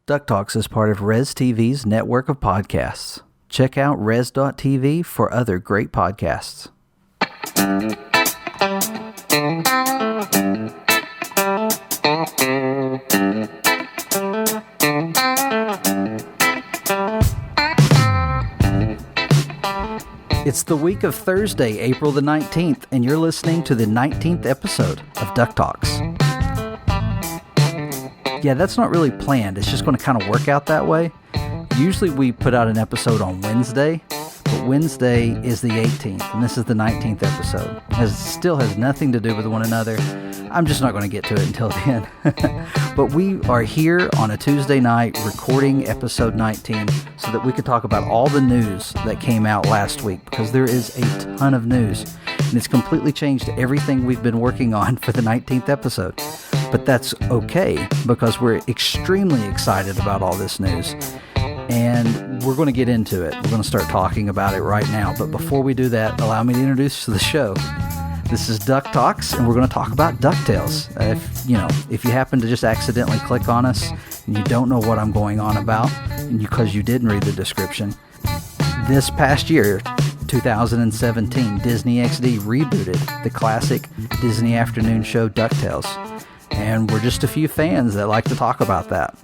DuckTalks is part of Res TV's network of podcasts. Check out res.tv for other great podcasts. It's the week of Thursday, April the 19th, and you're listening to the 19th episode of DuckTalks. Yeah, that's not really planned. It's just going to kind of work out that way. Usually we put out an episode on Wednesday, but Wednesday is the 18th, and this is the 19th episode. It still has nothing to do with one another. I'm just not going to get to it until then. But we are here on a Tuesday night recording episode 19 so that we could talk about all the news that came out last week, because there is a ton of news, and it's completely changed everything we've been working on for the 19th episode. But that's okay, because we're extremely excited about all this news. And we're going to get into it. We're going to start talking about it right now. But before we do that, allow me to introduce you to the show. This is DuckTalks, and we're going to talk about Ducktales. If you happen to just accidentally click on us and you don't know what I'm going on about, and because you didn't read the description, this past year, 2017, Disney XD rebooted the classic Disney afternoon show Ducktales. And we're just a few fans that like to talk about that.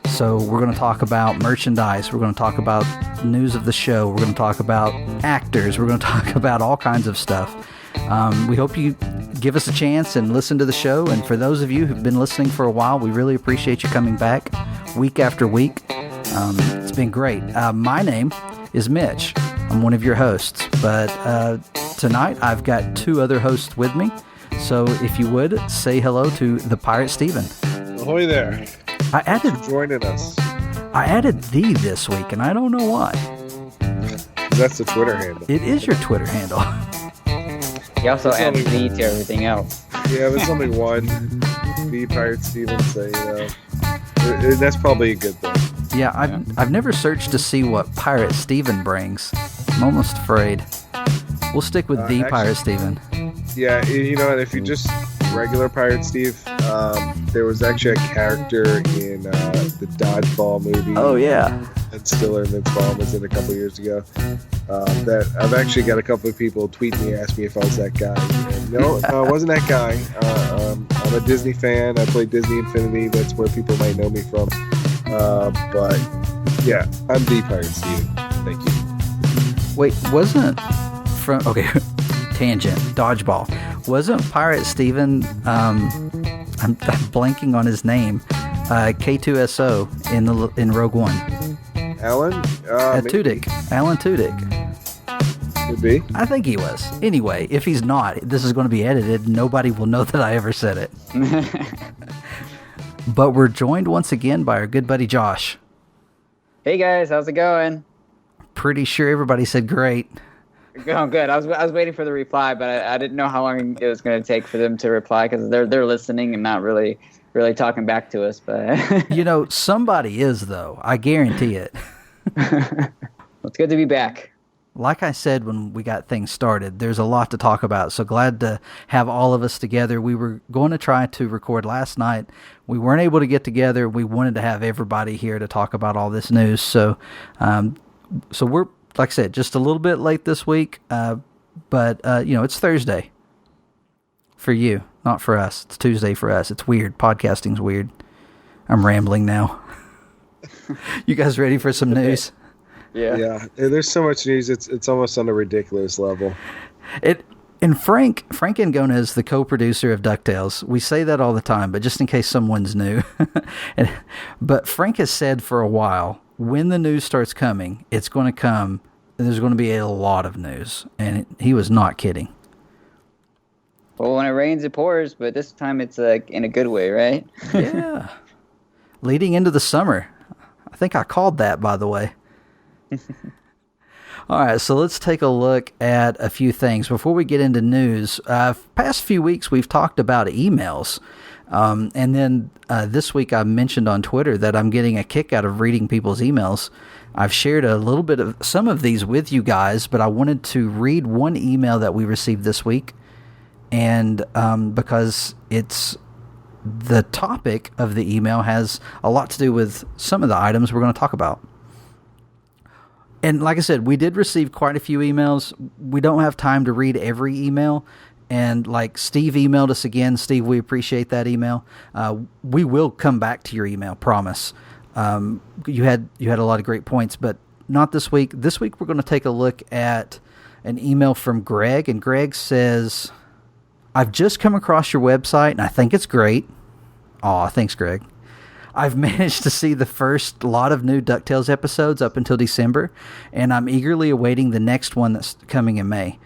So we're going to talk about merchandise. We're going to talk about news of the show. We're going to talk about actors. We're going to talk about all kinds of stuff. We hope you give us a chance and listen to the show. And for those of you who've been listening for a while, we really appreciate you coming back week after week. It's been great. My name is Mitch. I'm one of your hosts. But tonight I've got two other hosts with me. So if you would, say hello to the Pirate Steven. Ahoy there. Thanks for joining us. I added thee this week, and I don't know why. That's the Twitter handle. It is your Twitter handle. You also added thee to everything else. Yeah, there's only one. The Pirate Steven, so that's probably a good thing. Yeah, I've never searched to see what Pirate Steven brings. I'm almost afraid. We'll stick with the Pirate Steven. Yeah, and if you just regular Pirate Steve, there was actually a character in the Dodgeball movie. Oh, yeah. That Stiller and Vince Vaughn was in a couple years ago. That I've actually got a couple of people tweet me, ask me if I was that guy. And no, I wasn't that guy. I'm a Disney fan. I play Disney Infinity. That's where people might know me from. But yeah, I'm the Pirate Steve. Thank you. Wait, wasn't from... Okay. Tangent, Dodgeball. Wasn't Pirate Steven, I'm blanking on his name, K2SO in Rogue One? Alan? Tudyk. Alan Tudyk. Could be. I think he was. Anyway, if he's not, this is going to be edited. Nobody will know that I ever said it. But we're joined once again by our good buddy Josh. Hey guys, how's it going? Pretty sure everybody said great. Oh, good. I was waiting for the reply, but I didn't know how long it was going to take for them to reply, because they're listening and not really talking back to us. But somebody is, though. I guarantee it. Well, it's good to be back. Like I said when we got things started, there's a lot to talk about. So glad to have all of us together. We were going to try to record last night. We weren't able to get together. We wanted to have everybody here to talk about all this news. So we're, like I said, just a little bit late this week, but it's Thursday for you, not for us. It's Tuesday for us. It's weird. Podcasting's weird. I'm rambling now. You guys ready for some news? Yeah. There's so much news. It's almost on a ridiculous level. And Frank Angona is the co-producer of DuckTales. We say that all the time, but just in case someone's new. But Frank has said for a while, when the news starts coming, it's going to come. There's going to be a lot of news, and he was not kidding. Well, when it rains, it pours, but this time it's in a good way, right? Yeah. Leading into the summer. I think I called that, by the way. All right, so let's take a look at a few things. Before we get into news, past few weeks we've talked about emails. And then this week I mentioned on Twitter that I'm getting a kick out of reading people's emails. I've shared a little bit of some of these with you guys, but I wanted to read one email that we received this week. And because it's the topic of the email has a lot to do with some of the items we're going to talk about. And like I said, we did receive quite a few emails. We don't have time to read every email. And like Steve emailed us again. Steve, we appreciate that email. We will come back to your email, promise. You had a lot of great points, but not this week. This week we're going to take a look at an email from Greg. And Greg says, I've just come across your website and I think it's great. Aw, thanks, Greg. I've managed to see the first lot of new DuckTales episodes up until December, and I'm eagerly awaiting the next one that's coming in May.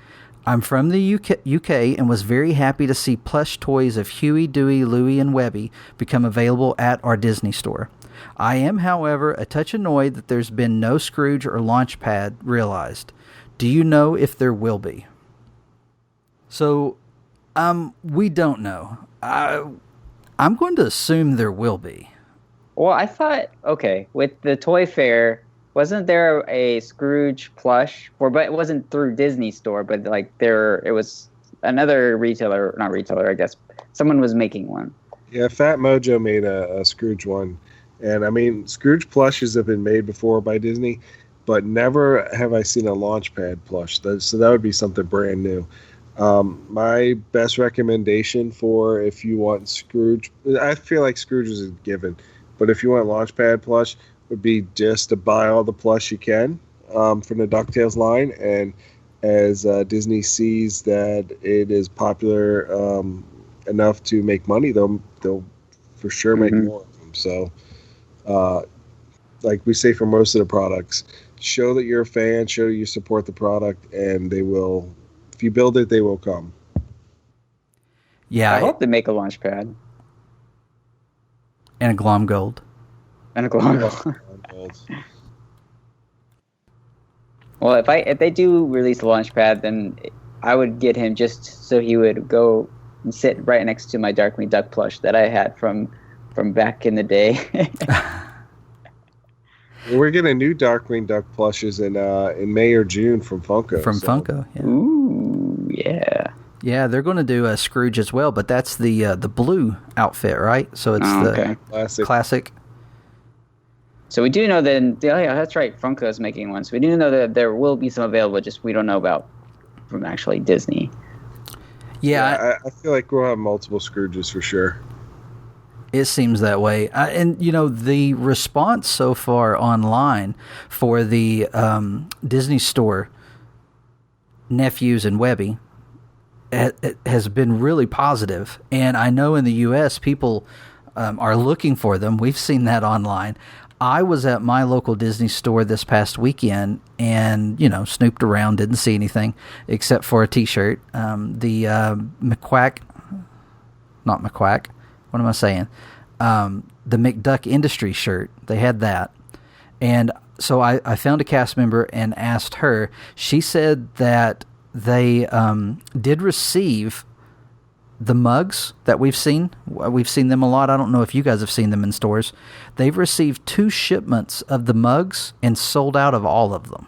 I'm from the UK and was very happy to see plush toys of Huey, Dewey, Louie, and Webby become available at our Disney store. I am, however, a touch annoyed that there's been no Scrooge or Launchpad realized. Do you know if there will be? So, we don't know. I'm going to assume there will be. Well, I thought, okay, with the Toy Fair, wasn't there a Scrooge plush? But it wasn't through Disney Store, but like it was another retailer, not retailer, I guess. Someone was making one. Yeah, Fat Mojo made a Scrooge one. And I mean, Scrooge plushes have been made before by Disney, but never have I seen a Launchpad plush. So that would be something brand new. My best recommendation for if you want Scrooge, I feel like Scrooge is a given, but if you want Launchpad plush, would be just to buy all the plush you can from the DuckTales line, and as Disney sees that it is popular enough to make money, they'll for sure make more of them. So, like we say for most of the products, show that you're a fan, show that you support the product, and they will. If you build it, they will come. Yeah, I hope they make a Launchpad. And a Glom Gold. And a Glom Gold. Well, if they do release a Launchpad, then I would get him just so he would go and sit right next to my Darkwing Duck plush that I had from back in the day. We're getting new Darkwing Duck plushes in May or June from Funko. Funko, yeah. Ooh, yeah. Yeah, they're going to do a Scrooge as well, but that's the blue outfit, right? So it's the classic. So we do know that, yeah, that's right, Funko is making one. So we do know that there will be some available, just we don't know about from actually Disney. Yeah, I feel like we'll have multiple Scrooges for sure. It seems that way. And, the response so far online for the Disney Store Nephews and Webby has been really positive. And I know in the U.S. people are looking for them. We've seen that online. I was at my local Disney store this past weekend and, snooped around, didn't see anything except for a T-shirt. The not McQuack. What am I saying? The McDuck Industries shirt. They had that. And so I found a cast member and asked her. She said that they did receive the mugs that we've seen. We've seen them a lot. I don't know if you guys have seen them in stores. They've received 2 shipments of the mugs and sold out of all of them.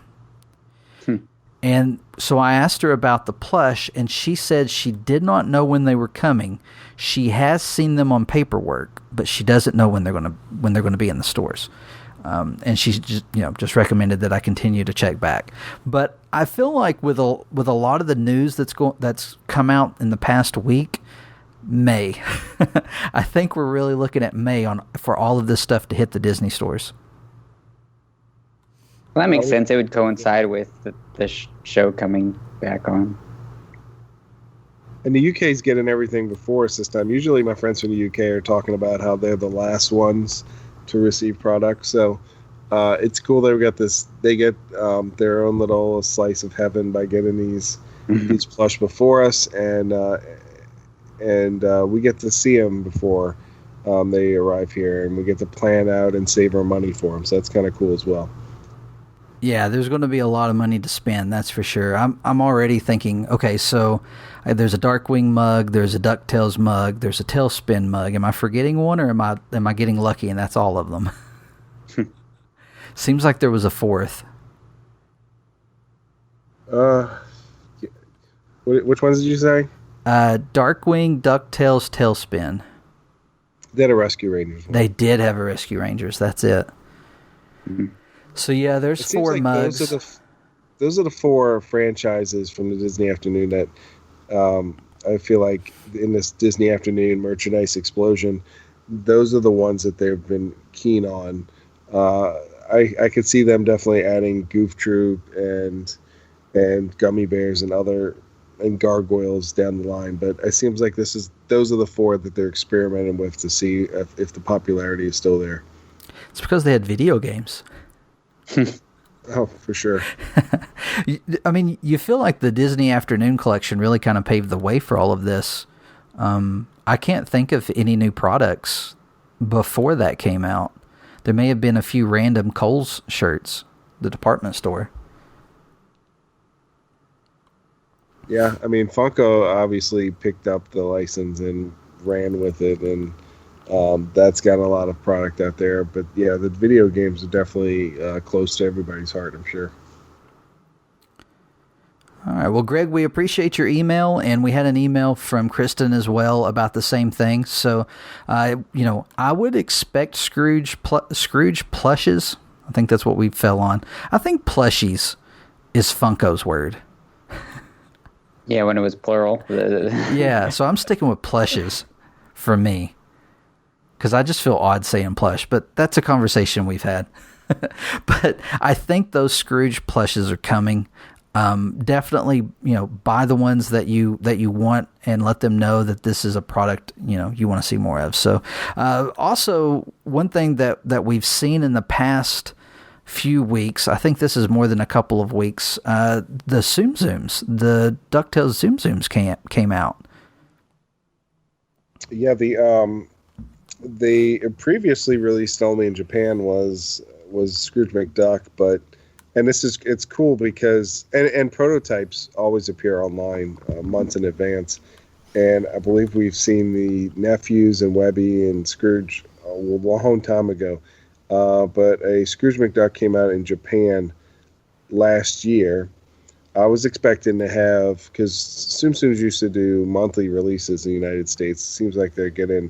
And so I asked her about the plush, and she said she did not know when they were coming. She has seen them on paperwork, but she doesn't know when they're going to be in the stores. And she just recommended that I continue to check back. But I feel like with a lot of the news that's come out in the past week, May, I think we're really looking at May for all of this stuff to hit the Disney stores. Well, that makes sense. It would coincide with the show coming back on. And the UK's getting everything before us this time. Usually my friends from the UK are talking about how they're the last ones to receive products. So it's cool they get this. They get their own little slice of heaven by getting these plush before us, and we get to see them before they arrive here, and we get to plan out and save our money for them. So that's kind of cool as well. Yeah, there's going to be a lot of money to spend, that's for sure. I'm already thinking, okay, so there's a Darkwing mug, there's a DuckTales mug, there's a Tailspin mug. Am I forgetting one, or am I getting lucky and that's all of them? Seems like there was a 4th. Which ones did you say? Darkwing, DuckTales, Tailspin. They had a Rescue Rangers one. They did have a Rescue Rangers. That's it. Mm-hmm. So yeah, there's 4 mugs. Those are the 4 franchises from the Disney Afternoon that I feel like in this Disney Afternoon merchandise explosion, those are the ones that they've been keen on. I could see them definitely adding Goof Troop and Gummy Bears and Gargoyles down the line, but it seems like those are the 4 that they're experimenting with to see if the popularity is still there. It's because they had video games. Oh, for sure. I mean, you feel like the Disney Afternoon collection really kind of paved the way for all of this. I can't think of any new products before that came out. There may have been a few random Kohl's shirts, the department store. Yeah, I mean, Funko obviously picked up the license and ran with it, and that's got a lot of product out there. But yeah, the video games are definitely close to everybody's heart, I'm sure. All right. Well, Greg, we appreciate your email, and we had an email from Kristen as well about the same thing. So, I would expect Scrooge plushes. I think that's what we fell on. I think plushies is Funko's word. Yeah, when it was plural. Yeah, so I'm sticking with plushes for me because I just feel odd saying plush, but that's a conversation we've had. But I think those Scrooge plushes are coming. Definitely, buy the ones that you want and let them know that this is a product, you want to see more of. So, also one thing that we've seen in the past few weeks, I think this is more than a couple of weeks, the Tsum Tsums, the DuckTales Tsum Tsums came out. Yeah, the previously released only in Japan was Scrooge McDuck, and it's cool because and prototypes always appear online months in advance, and I believe we've seen the nephews and Webby and Scrooge a long time ago. But a Scrooge McDuck came out in Japan last year. I was expecting to have, because Tsum Tsums used to do monthly releases in the United States. It seems like they're getting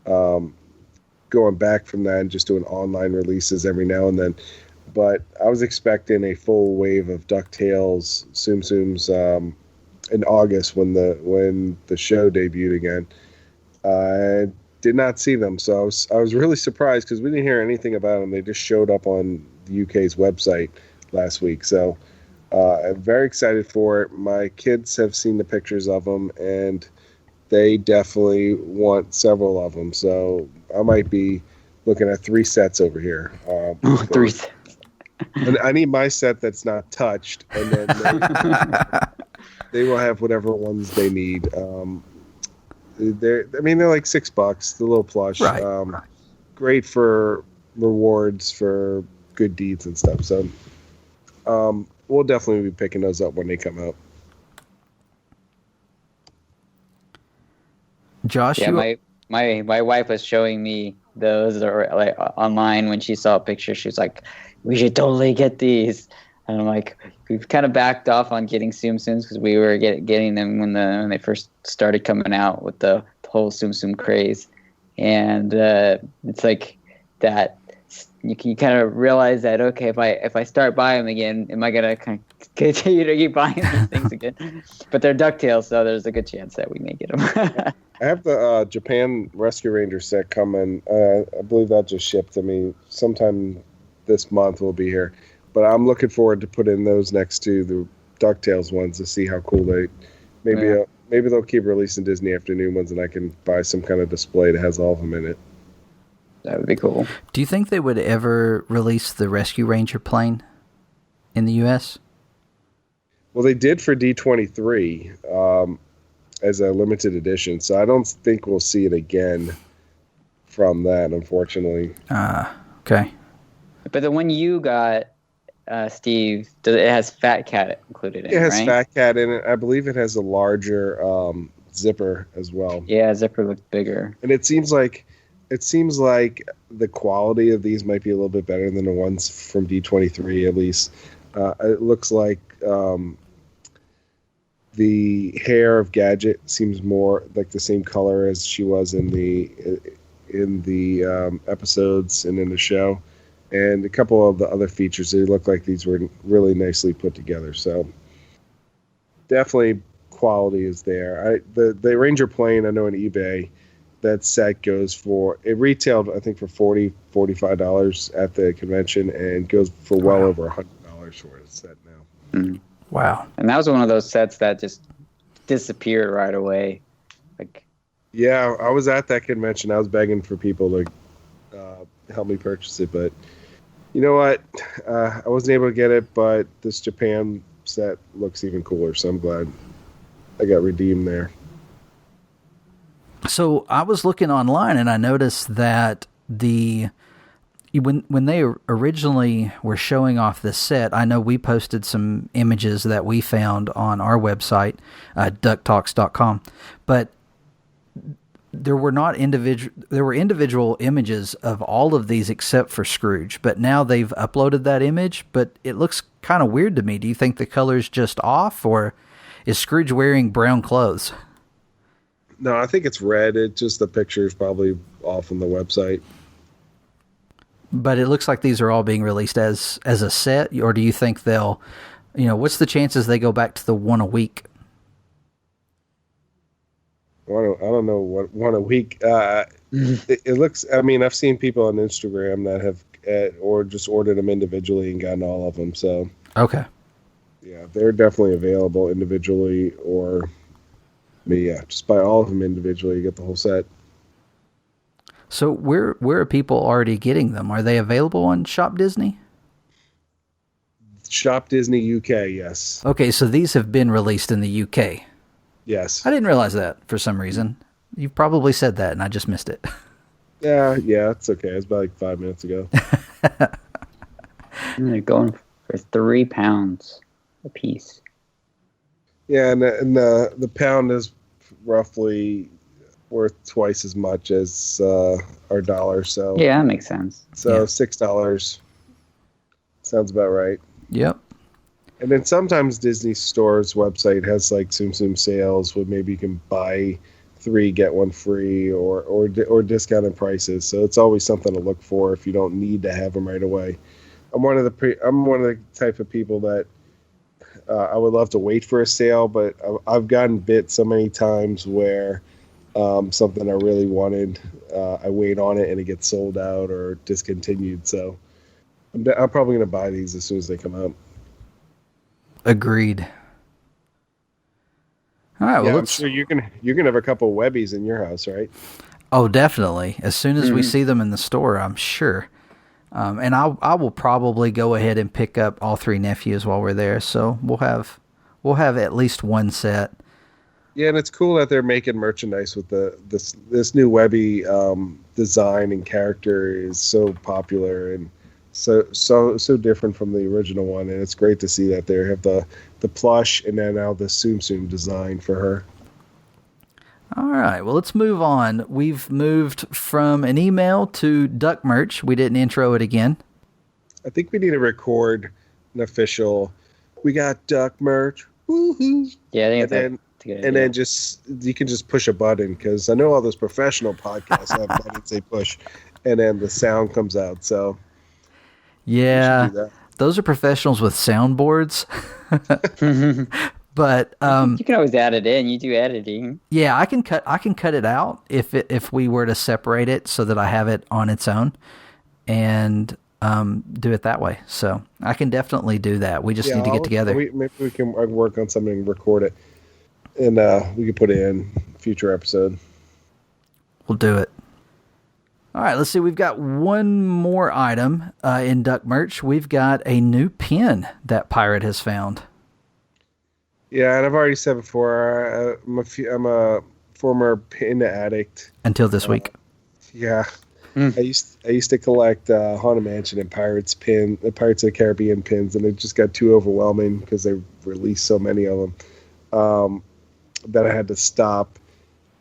going back from that and just doing online releases every now and then. But I was expecting a full wave of DuckTales Tsum Tsums in August when the show debuted again. I did not see them, so I was really surprised because we didn't hear anything about them. They just showed up on the UK's website last week. So I'm very excited for it. My kids have seen the pictures of them, and they definitely want several of them. So I might be looking at 3 sets over here. 3 sets. And I need my set that's not touched, and then they will have whatever ones they need. They're like $6, the little plush. Right. Great for rewards for good deeds and stuff. So we'll definitely be picking those up when they come out. Josh, yeah, my wife was showing me those like online when she saw a picture. She was like, "We should totally get these." And I'm like, we've kind of backed off on getting Tsum Tsums because we were getting them when they first started coming out with the whole Tsum Tsum craze, and it's like that. You kind of realize that, okay, if I start buying them again, am I gonna kind of continue to keep buying these things again? But they're DuckTales, so there's a good chance that we may get them. I have the Japan Rescue Ranger set coming. I believe that just shipped to me sometime this month. Will be here. But I'm looking forward to putting those next to the DuckTales ones to see how cool they. Maybe they'll keep releasing Disney Afternoon ones, and I can buy some kind of display that has all of them in it. That would be cool. Do you think they would ever release the Rescue Ranger plane in the U.S.? Well, they did for D23 as a limited edition, so I don't think we'll see it again from that, unfortunately. Okay. But the one you got, Steve, it has Fat Cat included in it, right? It has Fat Cat in it. I believe it has a larger zipper as well. Yeah, zipper looks bigger. And it seems like the quality of these might be a little bit better than the ones from D23, at least. It looks like the hair of Gadget seems more like the same color as she was in the in the episodes and in the show. And a couple of the other features, they look like these were really nicely put together. So definitely quality is there. The Ranger plane, I know on eBay, that set goes for, it retailed, I think, for $45 at the convention, and goes for well over $100 for a set now. Mm. Wow. And that was one of those sets that just disappeared right away. Like, yeah, I was at that convention. I was begging for people to help me purchase it, but you know what? I wasn't able to get it, but this Japan set looks even cooler, so I'm glad I got redeemed there. So I was looking online and I noticed that when they originally were showing off this set, I know we posted some images that we found on our website, DuckTalks.com, but there were individual images of all of these except for Scrooge, but now they've uploaded that image, but it looks kind of weird to me. Do you think the color's just off, or is Scrooge wearing brown clothes? No, I think it's red. It just, the picture is probably off on the website. But it looks like these are all being released as a set, or do you think they'll, what's the chances they go back to the one a week? I don't know what one a week. It looks. I mean, I've seen people on Instagram that have or just ordered them individually and gotten all of them. So okay, yeah, they're definitely available individually, or just buy all of them individually. You get the whole set. So where are people already getting them? Are they available on Shop Disney? Shop Disney UK, yes. Okay, so these have been released in the UK. Yes. I didn't realize that for some reason. You probably said that and I just missed it. Yeah, it's okay. It's about like 5 minutes ago. And they're going for £3 a piece. Yeah, and the pound is roughly worth twice as much as our dollar. So yeah, that makes sense. So yeah. $6 sounds about right. Yep. And then sometimes Disney Store's website has like Tsum Tsum sales where maybe you can buy 3 get 1 free or discounted prices. So it's always something to look for if you don't need to have them right away. I'm one of the type of people that I would love to wait for a sale, but I've gotten bit so many times where something I really wanted, I wait on it and it gets sold out or discontinued. So I'm probably going to buy these as soon as they come out. Agreed. All right. Well, I'm sure you're gonna have a couple of Webbies in your house, right? Oh, definitely. As soon as we see them in the store, I'm sure. And I will probably go ahead and pick up all 3 nephews while we're there. So we'll have at least one set. Yeah, and it's cool that they're making merchandise with this new Webby design and character is so popular and so different from the original one, and it's great to see that they have the plush and then now the Tsum Tsum design for her. All right, well, let's move on. We've moved from an email to Duck merch. We didn't intro it again. I think we need to record an official. We got Duck merch. Woo-hoo. Yeah, I think then just you can just push a button, because I know all those professional podcasts have buttons they push, and then the sound comes out. So yeah, those are professionals with soundboards. But you can always add it in. You do editing. Yeah, I can cut it out if we were to separate it so that I have it on its own and do it that way. So I can definitely do that. We just need to get together. Maybe we can work on something and record it, and we can put it in future episode. We'll do it. All right, let's see. We've got one more item in Duck merch. We've got a new pin that Pirate has found. Yeah, and I've already said before, I'm a former pin addict. Until this week. Yeah. I used to collect Haunted Mansion and Pirates of the Caribbean pins, and it just got too overwhelming because they released so many of them that I had to stop.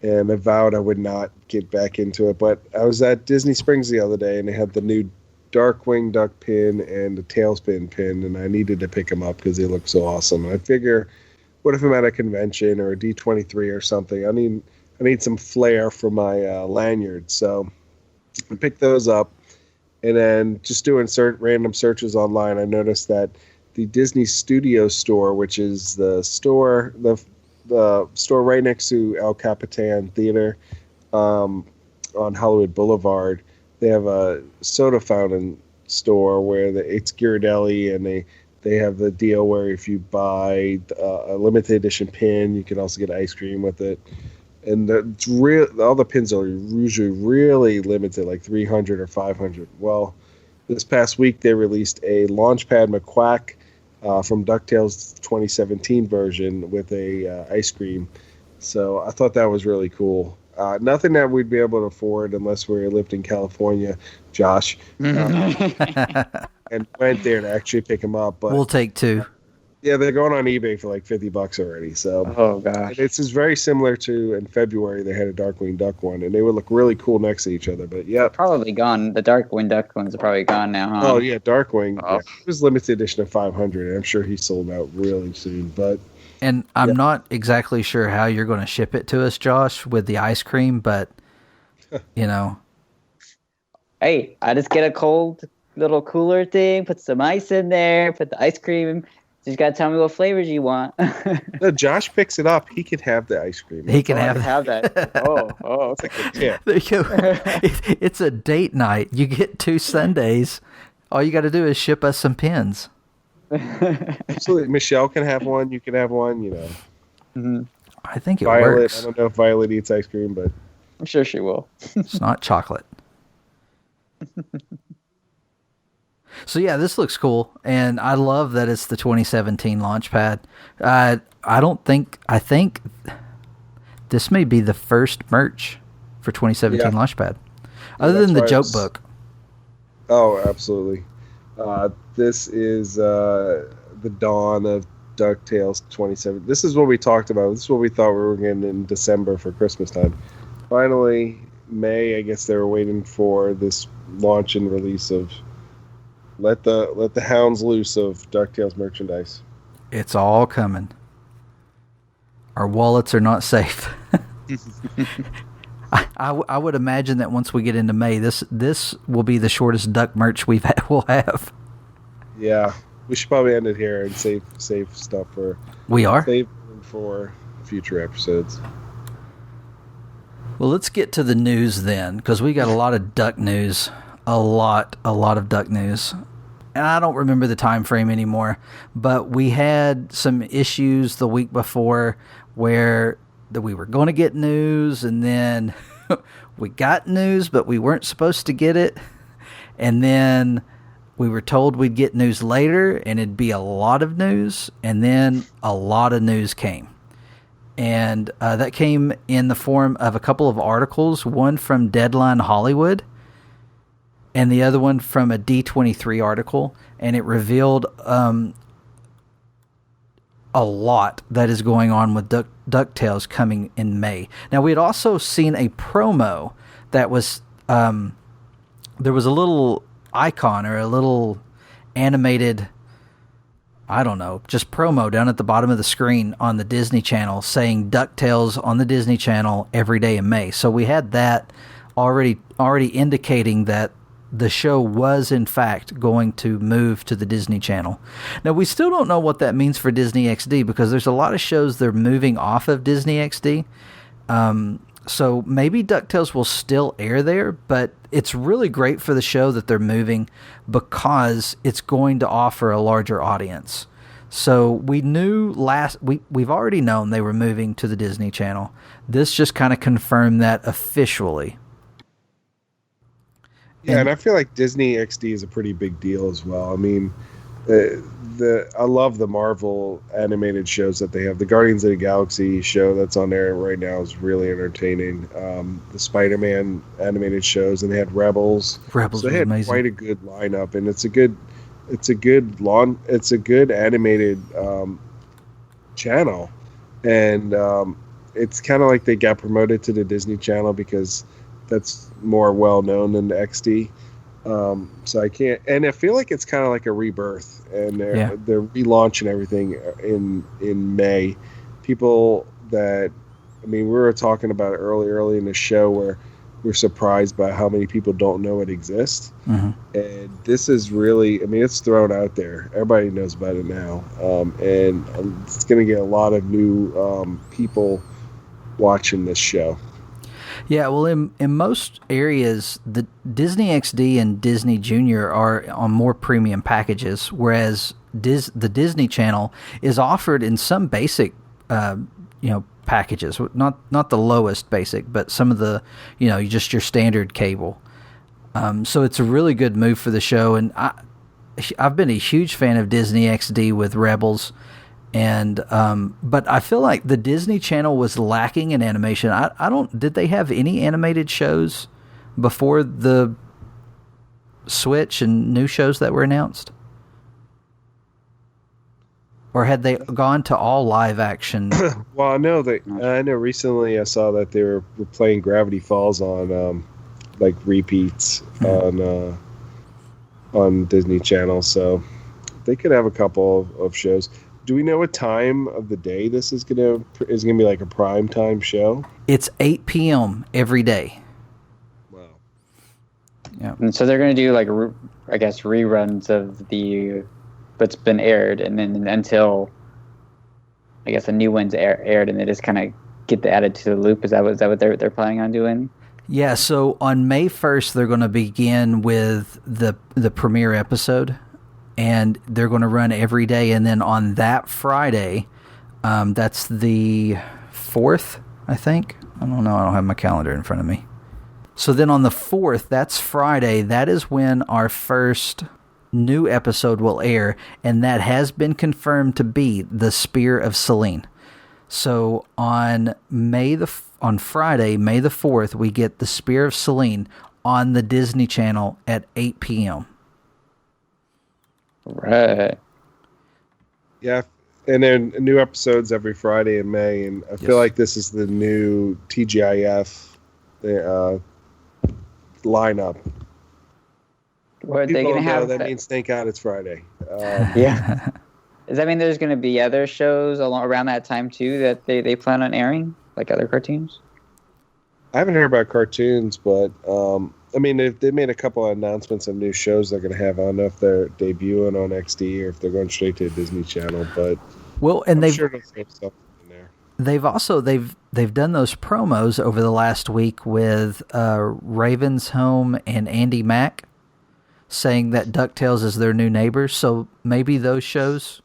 And I vowed I would not get back into it. But I was at Disney Springs the other day, and they had the new Darkwing Duck pin and the Tailspin pin, and I needed to pick them up because they look so awesome. And I figure, what if I'm at a convention or a D23 or something? I need some flair for my lanyard. So I picked those up, and then just doing random searches online, I noticed that the Disney Studio store, which is the store right next to El Capitan Theater on Hollywood Boulevard, they have a soda fountain store where it's Ghirardelli, and they have the deal where if you buy a limited edition pin, you can also get ice cream with it. And all the pins are usually really limited, like 300 or 500. Well, this past week they released a Launchpad McQuack from DuckTales 2017 version with a ice cream. So I thought that was really cool. Nothing that we'd be able to afford unless we lived in California, Josh. And went there to actually pick them up. But we'll take two. Yeah, they're going on eBay for like $50 already. So, oh gosh, it's just very similar to in February they had a Darkwing Duck one, and they would look really cool next to each other. But yeah, probably gone. The Darkwing Duck ones are probably gone now. Huh? Oh yeah, Darkwing. Oh. Yeah, it was limited edition of 500. And I'm sure he sold out really soon. But I'm not exactly sure how you're going to ship it to us, Josh, with the ice cream. But hey, I just get a cold little cooler thing, put some ice in there, put the ice cream. Just gotta tell me what flavors you want. No, Josh picks it up. He can have the ice cream. He can have that. Oh, okay. Yeah. There you go. It's a date night. You get 2 sundaes. All you got to do is ship us some pins. Absolutely. Michelle can have one. You can have one. Mm-hmm. I think it Violet, works. I don't know if Violet eats ice cream, but I'm sure she will. It's not chocolate. So yeah, this looks cool, and I love that it's the 2017 Launchpad. I think this may be the first merch for 2017 Launchpad, other than the joke book. Oh, absolutely. This is the dawn of DuckTales 27. This is what we talked about. This is what we thought we were getting in December for Christmas time. Finally, May, I guess they were waiting for this launch and release of let the hounds loose of DuckTales merchandise. It's all coming. Our wallets are not safe. I would imagine that once we get into May, this will be the shortest duck merch we'll have. Yeah, we should probably end it here and save stuff for. We are save for future episodes. Well, let's get to the news then, because we got a lot of duck news. A lot of duck news. And I don't remember the time frame anymore, but we had some issues the week before where we were going to get news, and then we got news, but we weren't supposed to get it. And then we were told we'd get news later, and it'd be a lot of news, and then a lot of news came. And that came in the form of a couple of articles, one from Deadline Hollywood, and the other one from a D23 article, and it revealed a lot that is going on with DuckTales coming in May. Now, we had also seen a promo that was, there was a little icon or a little animated, I don't know, just promo down at the bottom of the screen on the Disney Channel saying DuckTales on the Disney Channel every day in May. So we had that already indicating that the show was, in fact, going to move to the Disney Channel. Now, we still don't know what that means for Disney XD, because there's a lot of shows they're moving off of Disney XD. So maybe DuckTales will still air there, but it's really great for the show that they're moving because it's going to offer a larger audience. So we knew we've already known they were moving to the Disney Channel. This just kind of confirmed that officially. Yeah, and I feel like Disney XD is a pretty big deal as well. I mean, I love the Marvel animated shows that they have. The Guardians of the Galaxy show that's on there right now is really entertaining. The Spider-Man animated shows, and they had Rebels. Rebels so they was had amazing. Quite a good lineup, and it's a good animated channel, and it's kind of like they got promoted to the Disney Channel because that's more well known than the XD. So I can't, and I feel like it's kind of like a rebirth, and they're relaunching everything in May. People that, I mean, we were talking about it early in the show where we're surprised by how many people don't know it exists. Mm-hmm. And this is really, I mean, it's thrown out there. Everybody knows about it now. And it's going to get a lot of new people watching this show. Yeah, well, in most areas, the Disney XD and Disney Junior are on more premium packages, whereas the Disney Channel is offered in some basic, packages. Not the lowest basic, but some of the, just your standard cable. So it's a really good move for the show, and I've been a huge fan of Disney XD with Rebels. And but I feel like the Disney Channel was lacking in animation. Did they have any animated shows before the Switch and new shows that were announced? Or had they gone to all live action? Well, I know recently I saw that they were playing Gravity Falls on like repeats on Disney Channel, so they could have a couple of shows. Do we know what time of the day this is gonna be, like a prime time show? It's 8 p.m. every day. Wow. Yeah. And so they're gonna do like I guess reruns of what's been aired, and then until I guess a new one's aired, and they just kind of get added to the loop. Is that what they're planning on doing? Yeah. So on May 1st, they're going to begin with the premiere episode. And they're going to run every day. And then on that Friday, that's the 4th, I think. I don't know. I don't have my calendar in front of me. So then on the 4th, that's Friday. That is when our first new episode will air. And that has been confirmed to be The Spear of Selene. So on Friday, May the 4th, we get The Spear of Selene on the Disney Channel at 8 p.m. Right. Yeah, and then new episodes every Friday in May, and I feel like this is the new TGIF lineup. What are they going to have? That means thank God it's Friday. Yeah. Does that mean there's going to be other shows around that time too that they plan on airing, like other cartoons? I haven't heard about cartoons, but I mean, they made a couple of announcements of new shows they're going to have. I don't know if they're debuting on XD or if they're going straight to a Disney Channel, but I'm sure they'll throw stuff in there. They've done those promos over the last week with Raven's Home and Andy Mack saying that DuckTales is their new neighbors. So maybe those shows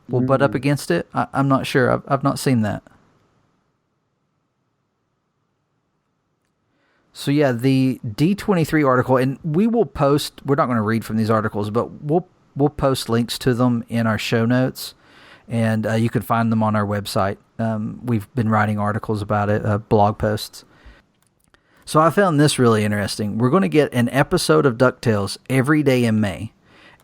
will butt up against it. I'm not sure. I've not seen that. So yeah, the D23 article, and we will post, we're not going to read from these articles, but we'll post links to them in our show notes, and you can find them on our website. We've been writing articles about it, blog posts. So I found this really interesting. We're going to get an episode of DuckTales every day in May.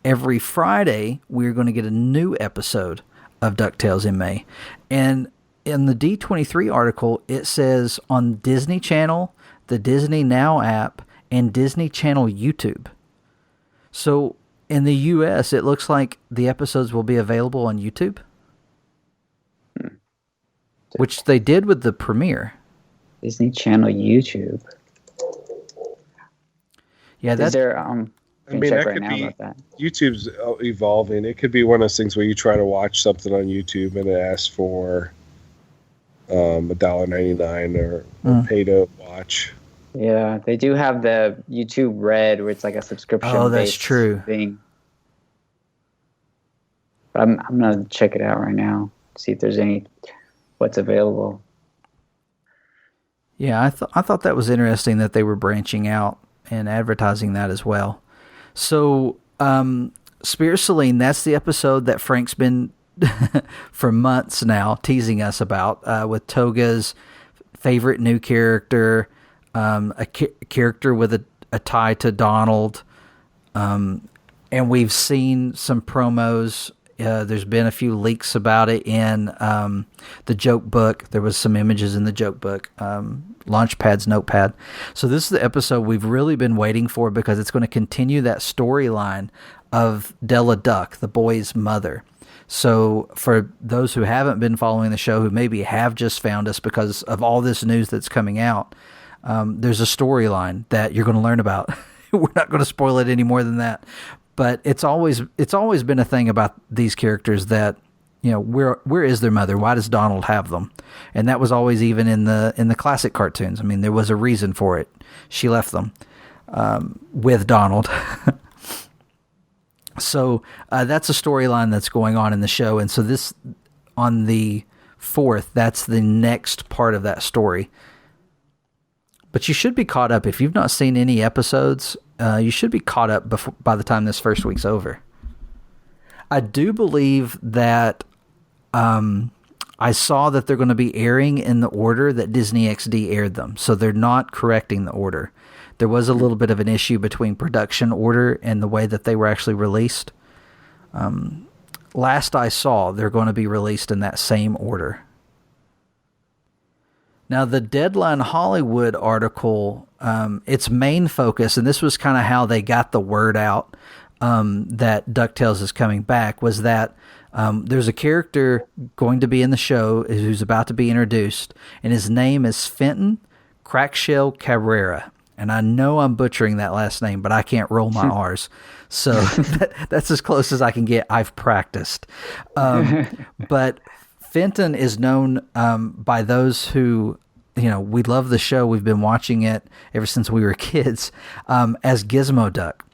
Every Friday, we're going to get a new episode of DuckTales in May. And in the D23 article, it says on Disney Channel, the Disney Now app, and Disney Channel YouTube. So in the U.S., it looks like the episodes will be available on YouTube, which they did with the premiere. Disney Channel YouTube. Yeah, that's I mean, that could be YouTube's evolving. It could be one of those things where you try to watch something on YouTube and it asks for $1.99 or pay to watch. Yeah, they do have the YouTube Red, where it's like a subscription. Oh, that's true. Thing. But I'm gonna check it out right now. See if there's what's available. Yeah, I thought that was interesting that they were branching out and advertising that as well. So, Spear Selene, that's the episode that Frank's been for months now teasing us about, with Toga's favorite new character, a character with a tie to Donald, and we've seen some promos. There's been a few leaks about it in the joke book. There was some images in the joke book, Launchpad's notepad. So this is the episode we've really been waiting for, because it's going to continue that storyline of Della Duck, the boy's mother. So for those who haven't been following the show, who maybe have just found us because of all this news that's coming out, there's a storyline that you're going to learn about. We're not going to spoil it any more than that. But it's always been a thing about these characters that, where is their mother? Why does Donald have them? And that was always even in the classic cartoons. I mean, there was a reason for it. She left them with Donald. So that's a storyline that's going on in the show. And so this, on the 4th, that's the next part of that story. But you should be caught up. If you've not seen any episodes, you should be caught up by the time this first week's over. I do believe that I saw that they're going to be airing in the order that Disney XD aired them. So they're not correcting the order. There was a little bit of an issue between production order and the way that they were actually released. Last I saw, they're going to be released in that same order. Now, the Deadline Hollywood article, its main focus, and this was kind of how they got the word out that DuckTales is coming back, was that there's a character going to be in the show who's about to be introduced, and his name is Fenton Crackshell Cabrera. And I know I'm butchering that last name, but I can't roll my R's. So that's as close as I can get. I've practiced. But Fenton is known by those who, we love the show. We've been watching it ever since we were kids, as Gizmo Duck.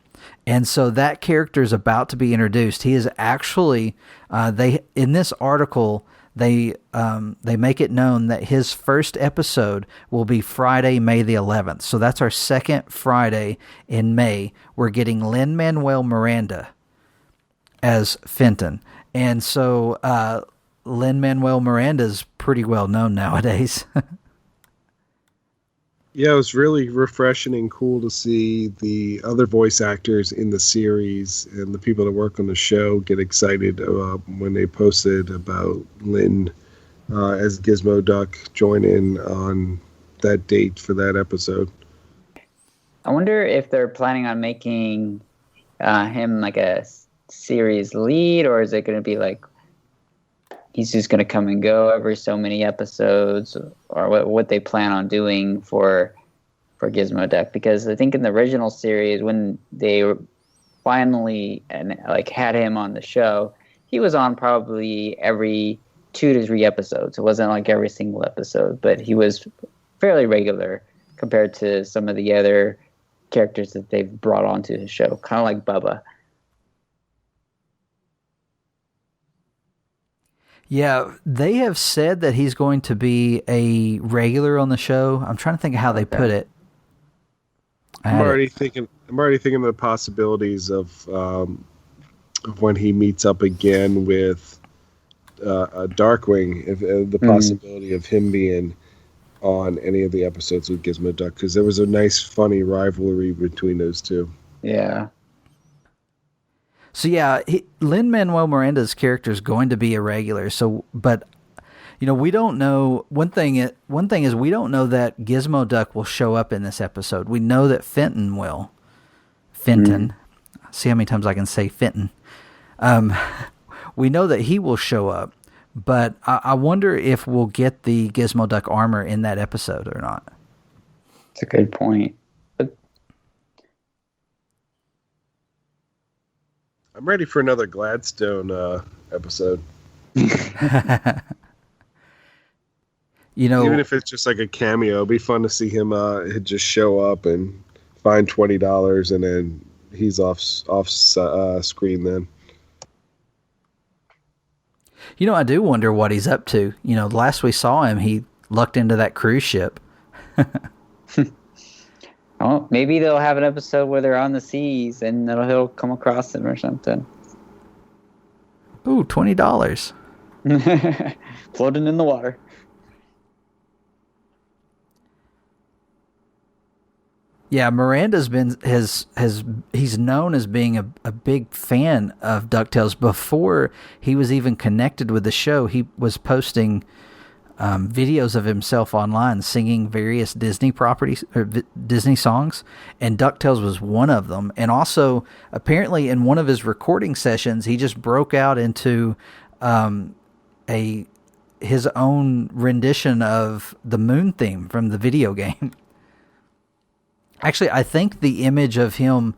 And so that character is about to be introduced. He is actually, in this article, they make it known that his first episode will be Friday, May the 11th. So that's our second Friday in May. We're getting Lin-Manuel Miranda as Fenton. And so Lin-Manuel Miranda is pretty well known nowadays. Yeah, it was really refreshing and cool to see the other voice actors in the series and the people that work on the show get excited when they posted about Lynn as Gizmo Duck join in on that date for that episode. I wonder if they're planning on making him like a series lead, or is it going to be like he's just going to come and go every so many episodes, or what they plan on doing for Gizmo Duck. Because I think in the original series, when they finally had him on the show, he was on probably every 2 to 3 episodes. It wasn't like every single episode, but he was fairly regular compared to some of the other characters that they've brought onto the show, kind of like Bubba. Yeah, they have said that he's going to be a regular on the show. I'm trying to think of how they put it. I'm already thinking of the possibilities of when he meets up again with Darkwing, if the possibility of him being on any of the episodes with Gizmo Duck, because there was a nice, funny rivalry between those two. Yeah. So yeah, Lin-Manuel Miranda's character is going to be a regular. So, but we don't know. One thing is we don't know that Gizmo Duck will show up in this episode. We know that Fenton will. Fenton. See how many times I can say Fenton. We know that he will show up, but I wonder if we'll get the Gizmo Duck armor in that episode or not. That's a good point. I'm ready for another Gladstone episode. Even if it's just like a cameo, it'd be fun to see him just show up and find $20 and then he's off screen then. I do wonder what he's up to. Last we saw him, he lucked into that cruise ship. Oh, maybe they'll have an episode where they're on the seas and he'll come across them or something. Ooh, $20. Floating in the water. Yeah, Miranda's he's known as being a big fan of DuckTales. Before he was even connected with the show, he was posting videos of himself online singing various Disney properties or Disney songs, and DuckTales was one of them. And also, apparently, in one of his recording sessions, he just broke out into his own rendition of the Moon theme from the video game. Actually, I think the image of him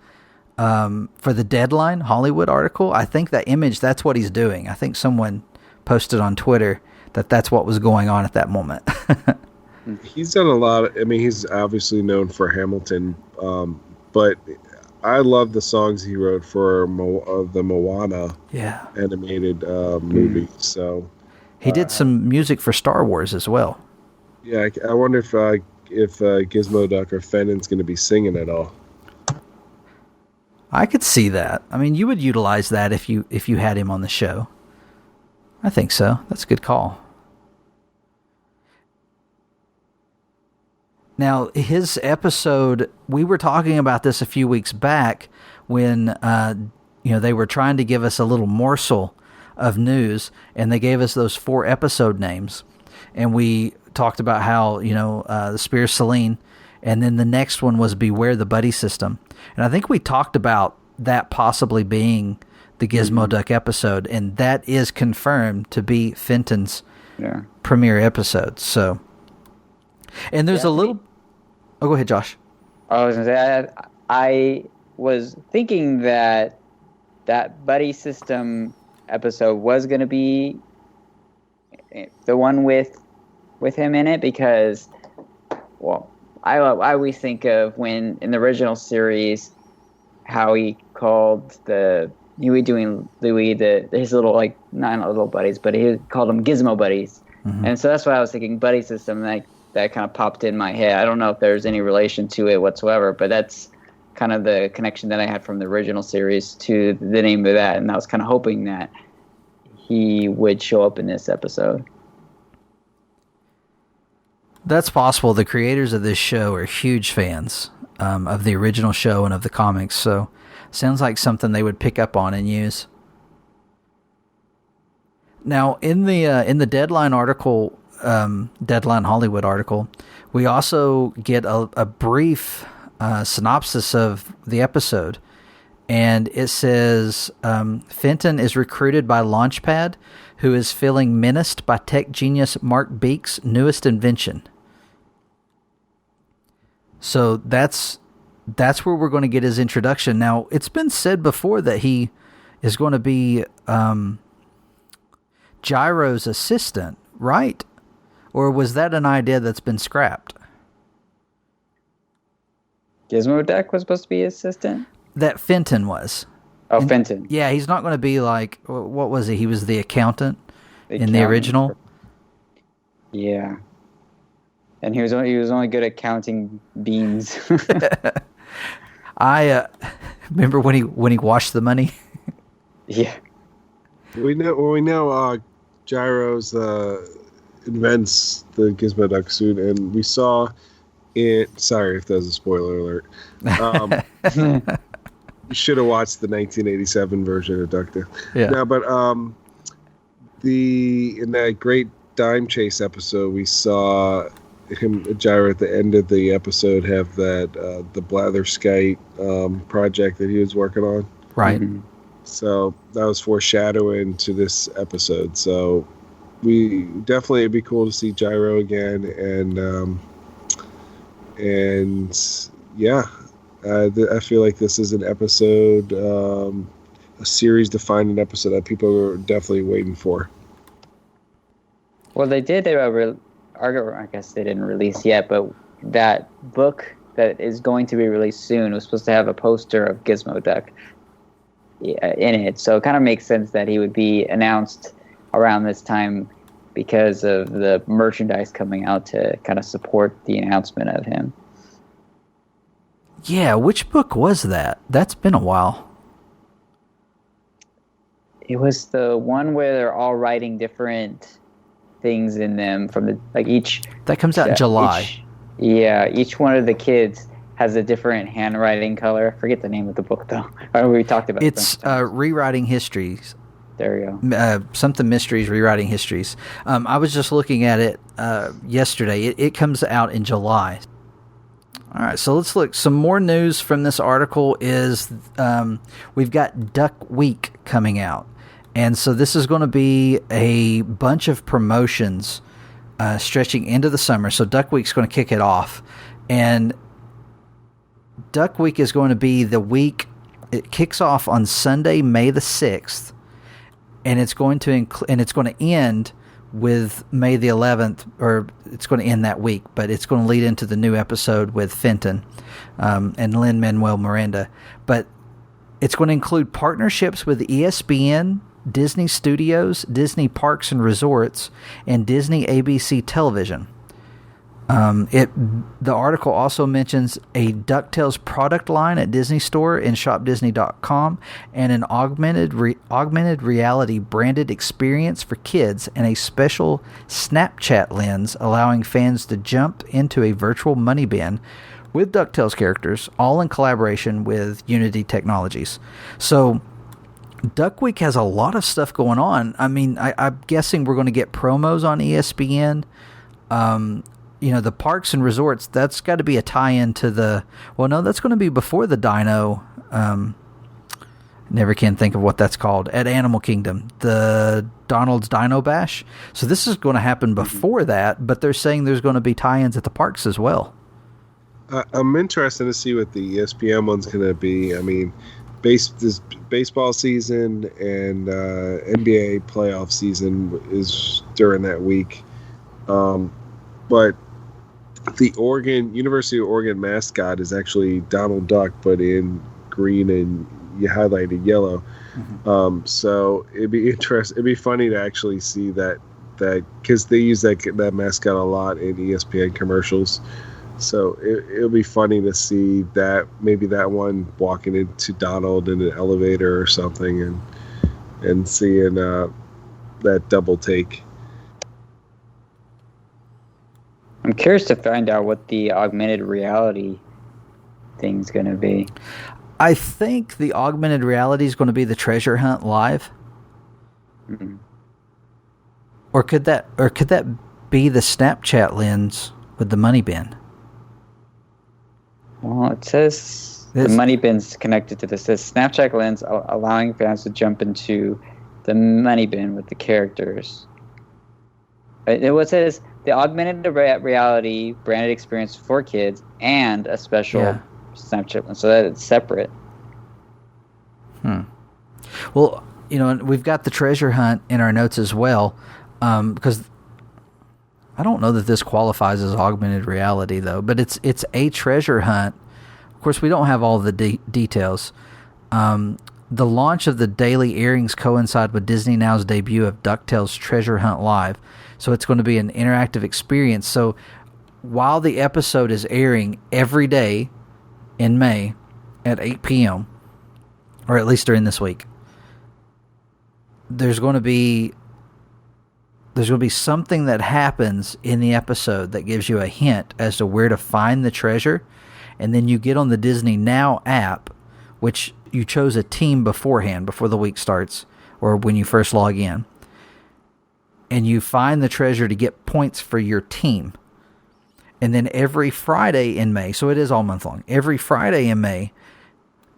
for the Deadline Hollywood article, I think that image, that's what he's doing. I think someone posted on Twitter that that's what was going on at that moment. He's done a lot. He's obviously known for Hamilton, but I love the songs he wrote for the Moana animated movie. So he did some music for Star Wars as well. Yeah, I wonder if Gizmo Duck or Fennon's going to be singing at all. I could see that. I mean, you would utilize that if you had him on the show. I think so. That's a good call. Now, his episode, we were talking about this a few weeks back when they were trying to give us a little morsel of news, and they gave us those 4 episode names. And we talked about how, the Spear Celine, and then the next one was Beware the Buddy System. And I think we talked about that possibly being the Gizmo Duck episode, and that is confirmed to be Fenton's premiere episode. So, and there's a little... Oh, go ahead, Josh. I was going to say, I was thinking that Buddy System episode was going to be the one with him in it because, well, I always think of when in the original series how he called Huey doing Louie his little, like, not little buddies, but he called them Gizmo buddies. Mm-hmm. And so that's why I was thinking Buddy System, like, that kind of popped in my head. I don't know if there's any relation to it whatsoever, but that's kind of the connection that I had from the original series to the name of that, and I was kind of hoping that he would show up in this episode. That's possible. The creators of this show are huge fans of the original show and of the comics, so sounds like something they would pick up on and use. Now, in the Deadline article, Deadline Hollywood article, we also get a brief synopsis of the episode, and it says Fenton is recruited by Launchpad, who is feeling menaced by tech genius Mark Beek's newest invention. So that's where we're going to get his introduction. Now, it's been said before that he is going to be Gyro's assistant, right? Or was that an idea that's been scrapped? Gizmo Duck was supposed to be his assistant? That Fenton was. Oh, Fenton. Yeah, he's not going to be like, what was he? He was the accountant in the original? Yeah. And he was only good at counting beans. I remember when he washed the money. Yeah. We know Gyro's invents the Gizmo Duck suit, and we saw it. Sorry if that was a spoiler alert. You should have watched the 1987 version of Ducktales. Yeah. No, but in that great dime chase episode, we saw Gyro at the end of the episode have that the Blatherskite project that he was working on. Right. Mm-hmm. So that was foreshadowing to this episode. So we definitely, it'd be cool to see Gyro again, and yeah, I feel like this is an episode, a series defining episode that people are definitely waiting for. Well, they did. I guess they didn't release yet, but that book that is going to be released soon was supposed to have a poster of Gizmo Duck in it. So it kind of makes sense that he would be announced around this time because of the merchandise coming out to kind of support the announcement of him. Yeah, which book was that? That's been a while. It was the one where they're all writing different things in them from the each. That comes out in July. Each one of the kids has a different handwriting color. I forget the name of the book though. We talked about it's Rewriting Histories. There you go. Something Mysteries, Rewriting Histories. I was just looking at it yesterday. It comes out in July. All right, so let's look. Some more news from this article is we've got Duck Week coming out. And so this is going to be a bunch of promotions stretching into the summer. So Duck Week's going to kick it off. And Duck Week is going to be the week. It kicks off on Sunday, May the 6th, and it's going to end with May the 11th, or it's going to end that week, but it's going to lead into the new episode with Fenton and Lin-Manuel Miranda. But it's going to include partnerships with ESPN, Disney Studios, Disney Parks and Resorts, and Disney ABC Television. The article also mentions a DuckTales product line at Disney Store and shopdisney.com, and an augmented reality branded experience for kids, and a special Snapchat lens allowing fans to jump into a virtual money bin with DuckTales characters, all in collaboration with Unity Technologies. So Duck Week has a lot of stuff going on. I mean, I'm guessing we're going to get promos on ESPN. The parks and resorts, that's got to be a tie-in to the... Well, no, that's going to be before the Dino... never can think of what that's called. At Animal Kingdom. The Donald's Dino Bash. So this is going to happen before that, but they're saying there's going to be tie-ins at the parks as well. I'm interested to see what the ESPN one's going to be. I mean, this baseball season and NBA playoff season is during that week. But the University of Oregon mascot is actually Donald Duck, but in green and you highlighted yellow. Mm-hmm. So it'd be interesting. It'd be funny to actually see that because they use that mascot a lot in ESPN commercials. So it'll be funny to see that, maybe that one walking into Donald in an elevator or something, and seeing that double take. I'm curious to find out what the augmented reality thing's going to be. I think the augmented reality is going to be the treasure hunt live. Mm-hmm. Or could that be the Snapchat lens with the money bin? Well, it says the money bin's connected to this. It says Snapchat lens allowing fans to jump into the money bin with the characters. It says the augmented reality branded experience for kids and a special Snapchat lens, so that it's separate. Well, we've got the treasure hunt in our notes as well, because I don't know that this qualifies as augmented reality, though, but it's a treasure hunt. Of course, we don't have all the details. The launch of the daily airings coincide with Disney Now's debut of DuckTales Treasure Hunt Live, so it's going to be an interactive experience. So while the episode is airing every day in May at 8 p.m., or at least during this week, there's going to be something that happens in the episode that gives you a hint as to where to find the treasure, and then you get on the Disney Now app, which you chose a team beforehand, before the week starts, or when you first log in, and you find the treasure to get points for your team. And then every Friday in May, so it is all month long, every Friday in May,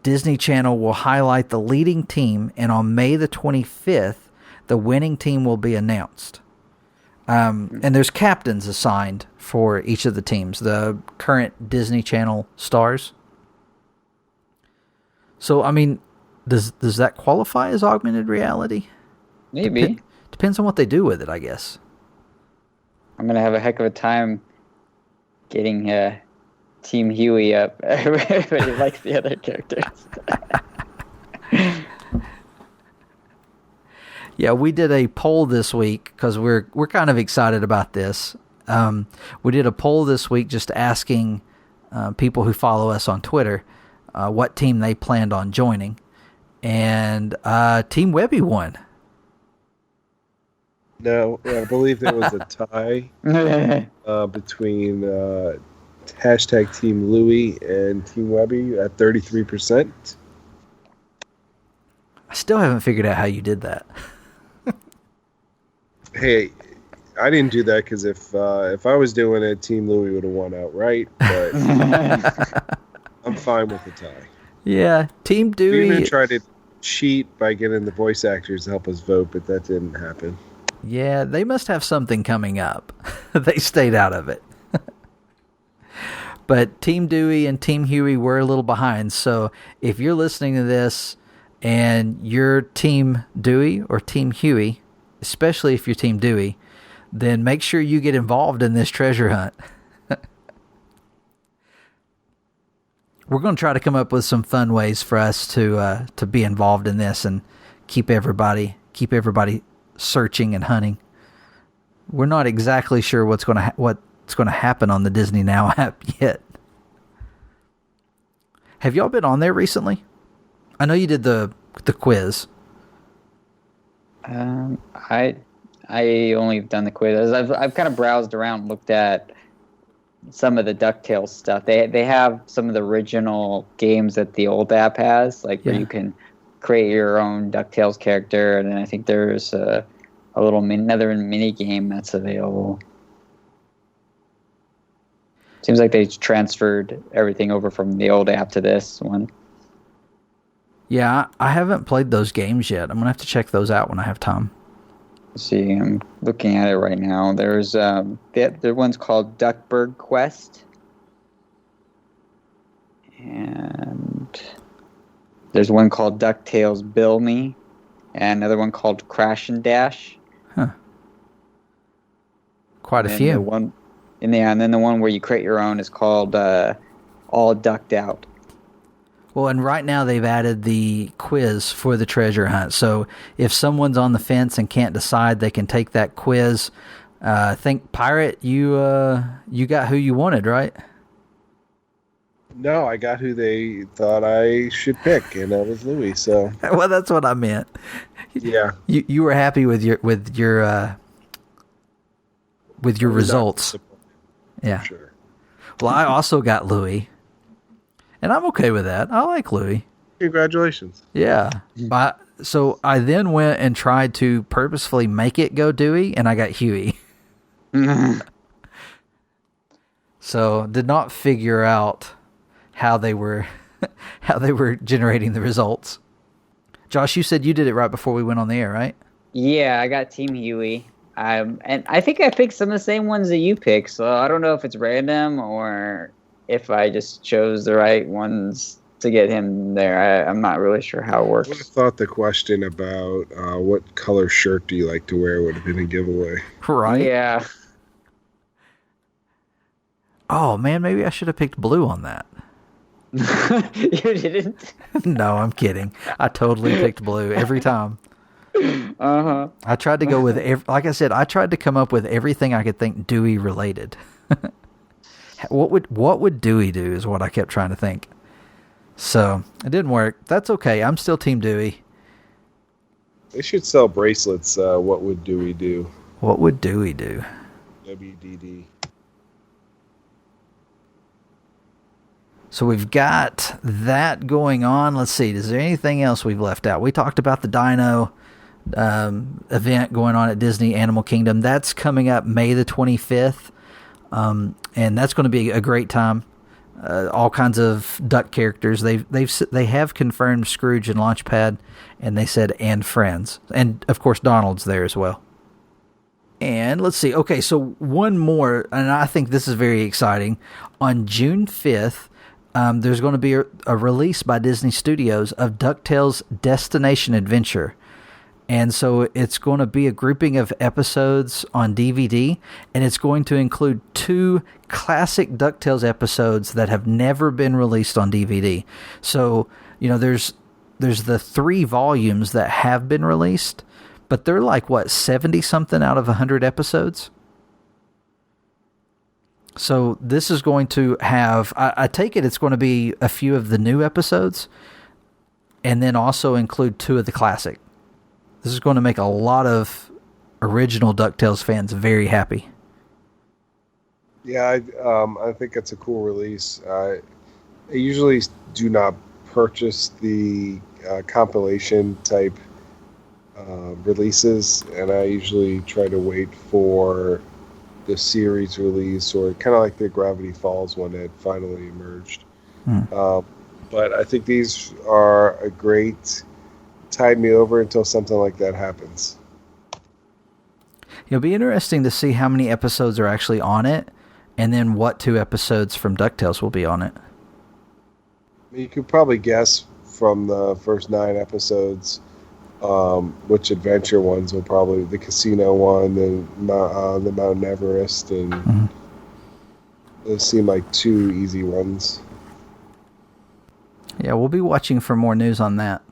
Disney Channel will highlight the leading team, and on May the 25th, the winning team will be announced. And there's captains assigned for each of the teams, the current Disney Channel stars. So, I mean, does that qualify as augmented reality? Maybe. Depends on what they do with it, I guess. I'm going to have a heck of a time getting Team Huey up. Everybody likes the other characters. Yeah, we did a poll this week because we're kind of excited about this. We did a poll this week just asking people who follow us on Twitter what team they planned on joining, and Team Webby won. No, I believe there was a tie between hashtag Team Louie and Team Webby at 33%. I still haven't figured out how you did that. Hey, I didn't do that because if I was doing it, Team Louie would have won outright. But I'm fine with the tie. Yeah, Team Dewey. We even tried to cheat by getting the voice actors to help us vote, but that didn't happen. Yeah, they must have something coming up. They stayed out of it. But Team Dewey and Team Huey were a little behind. So if you're listening to this and you're Team Dewey or Team Huey, especially if you're Team Dewey, then make sure you get involved in this treasure hunt. We're going to try to come up with some fun ways for us to be involved in this and keep everybody searching and hunting. We're not exactly sure what's going to happen on the Disney Now app yet. Have y'all been on there recently? I know you did the quiz. I only done the quiz. I've kind of browsed around, looked at some of the DuckTales stuff. They have some of the original games that the old app has, like where you can create your own DuckTales character, and then I think there's a little another mini game that's available. Seems like they transferred everything over from the old app to this one. Yeah, I haven't played those games yet. I'm gonna have to check those out when I have time. Let's see, I'm looking at it right now. There's the one's called Duckburg Quest, and there's one called DuckTales Bill Me, and another one called Crash and Dash. Huh. Quite a few. And then the one where you create your own is called All Ducked Out. Well, and right now they've added the quiz for the treasure hunt. So if someone's on the fence and can't decide, they can take that quiz. I think, Pirate, you got who you wanted, right? No, I got who they thought I should pick, and that was Louis. So well, that's what I meant. Yeah, you were happy with your results. Yeah. Sure. Well, I also got Louis. And I'm okay with that. I like Louis. Congratulations. Yeah. So I then went and tried to purposefully make it go Dewey, and I got Huey. So did not figure out how they were generating the results. Josh, you said you did it right before we went on the air, right? Yeah, I got Team Huey. And I think I picked some of the same ones that you picked, so I don't know if it's random or if I just chose the right ones to get him there. I'm not really sure how it works. I would have thought the question about what color shirt do you like to wear would have been a giveaway. Right? Yeah. Oh, man, maybe I should have picked blue on that. You didn't? No, I'm kidding. I totally picked blue every time. Uh-huh. I tried to go with, like I said, I tried to come up with everything I could think Dewey related. What would Dewey do is what I kept trying to think. So it didn't work. That's okay. I'm still Team Dewey. They should sell bracelets. What would Dewey do? What would Dewey do? WDD. So we've got that going on. Let's see. Is there anything else we've left out? We talked about the Dino event going on at Disney Animal Kingdom. That's coming up May the 25th. And that's going to be a great time. All kinds of duck characters. They have confirmed Scrooge and Launchpad, and they said and friends, and of course Donald's there as well. And let's see. Okay, so one more, and I think this is very exciting. On June 5th, there's going to be a release by Disney Studios of DuckTales Destination Adventure. And so it's going to be a grouping of episodes on DVD, and it's going to include 2 classic DuckTales episodes that have never been released on DVD. So, there's the 3 volumes that have been released, but they're like, 70-something out of 100 episodes? So this is going to have, I take it's going to be a few of the new episodes, and then also include 2 of the classic. This is going to make a lot of original DuckTales fans very happy. Yeah, I think it's a cool release. I usually do not purchase the compilation type releases, and I usually try to wait for the series release, or kind of like the Gravity Falls one that finally emerged. But I think these are a great tide me over until something like that happens. It'll be interesting to see how many episodes are actually on it, And then what 2 episodes from DuckTales will be on it? You could probably guess from the first 9 episodes which adventure ones will probably the casino one, the Mount Everest, and those seem like 2 easy ones. Yeah, we'll be watching for more news on that.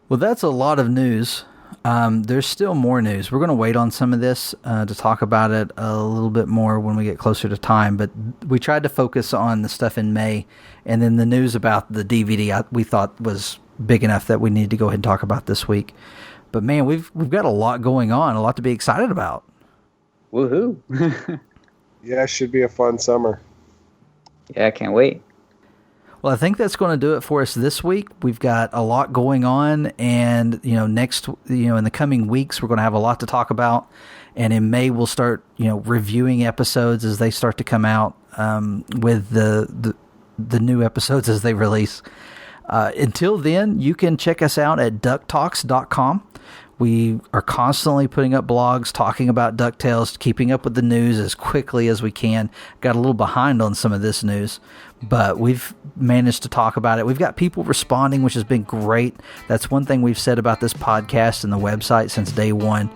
Well, that's a lot of news. There's still more news. We're going to wait on some of this to talk about it a little bit more when we get closer to time. But we tried to focus on the stuff in May, and then the news about the DVD we thought was big enough that we need to go ahead and talk about this week. But man, we've got a lot going on, a lot to be excited about. Woohoo! Yeah, it should be a fun summer. Yeah, I can't wait. Well, I think that's going to do it for us this week. We've got a lot going on, and in the coming weeks, we're going to have a lot to talk about. And in May, we'll start, reviewing episodes as they start to come out, with the new episodes as they release. Until then, you can check us out at DuckTalks.com. We are constantly putting up blogs talking about DuckTales, keeping up with the news as quickly as we can. Got a little behind on some of this news, but we've managed to talk about it. We've got people responding, which has been great. That's one thing we've said about this podcast and the website since day one.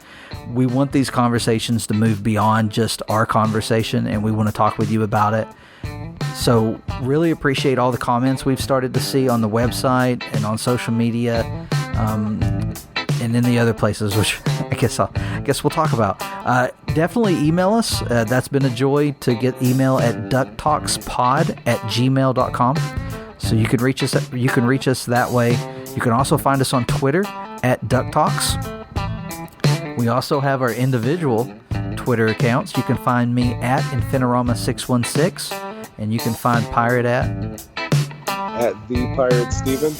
We want these conversations to move beyond just our conversation, and we want to talk with you about it. So really appreciate all the comments we've started to see on the website and on social media, and in the other places, which I guess we'll talk about. Definitely email us. That's been a joy to get email at ducktalkspod@gmail.com. So you can reach us. You can reach us that way. You can also find us on Twitter at DuckTalks. We also have our individual Twitter accounts. You can find me at Infinirama616, and you can find Pirate at the Pirate Steven.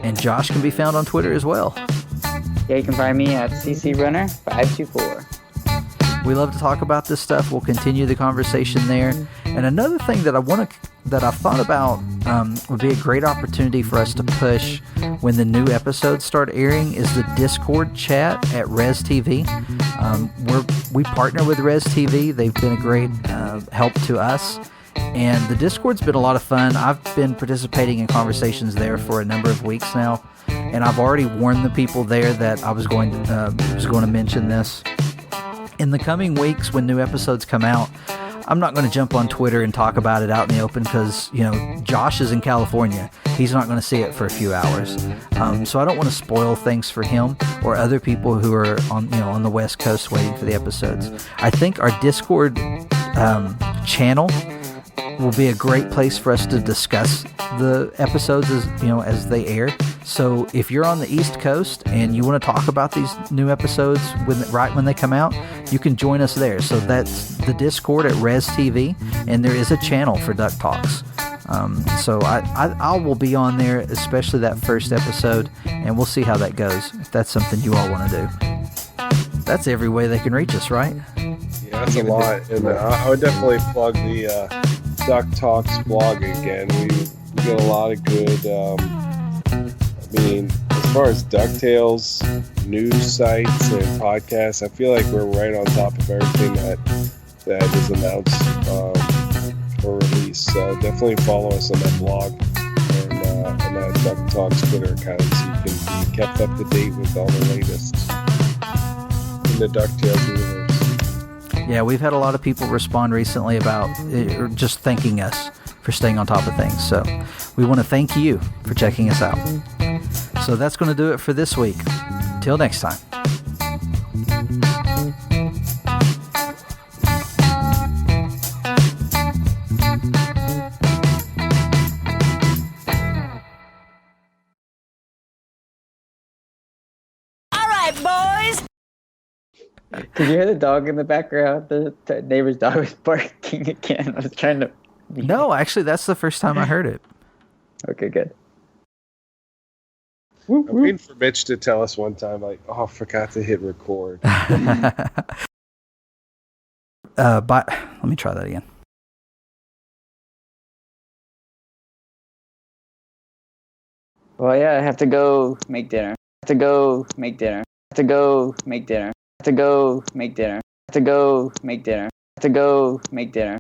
And Josh can be found on Twitter as well. Yeah, you can find me at CCRunner524. We love to talk about this stuff. We'll continue the conversation there. And another thing that I've thought about would be a great opportunity for us to push when the new episodes start airing is the Discord chat at Res TV. We partner with Res TV. They've been a great help to us. And the Discord's been a lot of fun. I've been participating in conversations there for a number of weeks now, and I've already warned the people there that I was going to mention this. In the coming weeks, when new episodes come out, I'm not going to jump on Twitter and talk about it out in the open because Josh is in California. He's not going to see it for a few hours, so I don't want to spoil things for him or other people who are on the West Coast waiting for the episodes. I think our Discord channel will be a great place for us to discuss the episodes as they air. So if you're on the East Coast and you want to talk about these new episodes right when they come out, you can join us there. So that's the Discord at Res TV, and there is a channel for Duck Talks. So I will be on there, especially that first episode, and we'll see how that goes, if that's something you all want to do. That's every way they can reach us, right? Yeah, that's a lot. And I would definitely plug the Duck Talks blog again. We get a lot of good, as far as DuckTales news sites and podcasts, I feel like we're right on top of everything that is announced for release. So definitely follow us on that blog and that Duck Talks Twitter account so you can be kept up to date with all the latest in the DuckTales universe. Yeah, we've had a lot of people respond recently about just thanking us for staying on top of things. So we want to thank you for checking us out. So that's going to do it for this week. Till next time. All right, boys. Did you hear the dog in the background? The neighbor's dog was barking again. I was trying to... No, actually, that's the first time I heard it. Okay, good. I'm waiting for Mitch to tell us one time, I forgot to hit record. Let me try that again. Well, yeah, I have to go make dinner. To go make dinner. To go make dinner.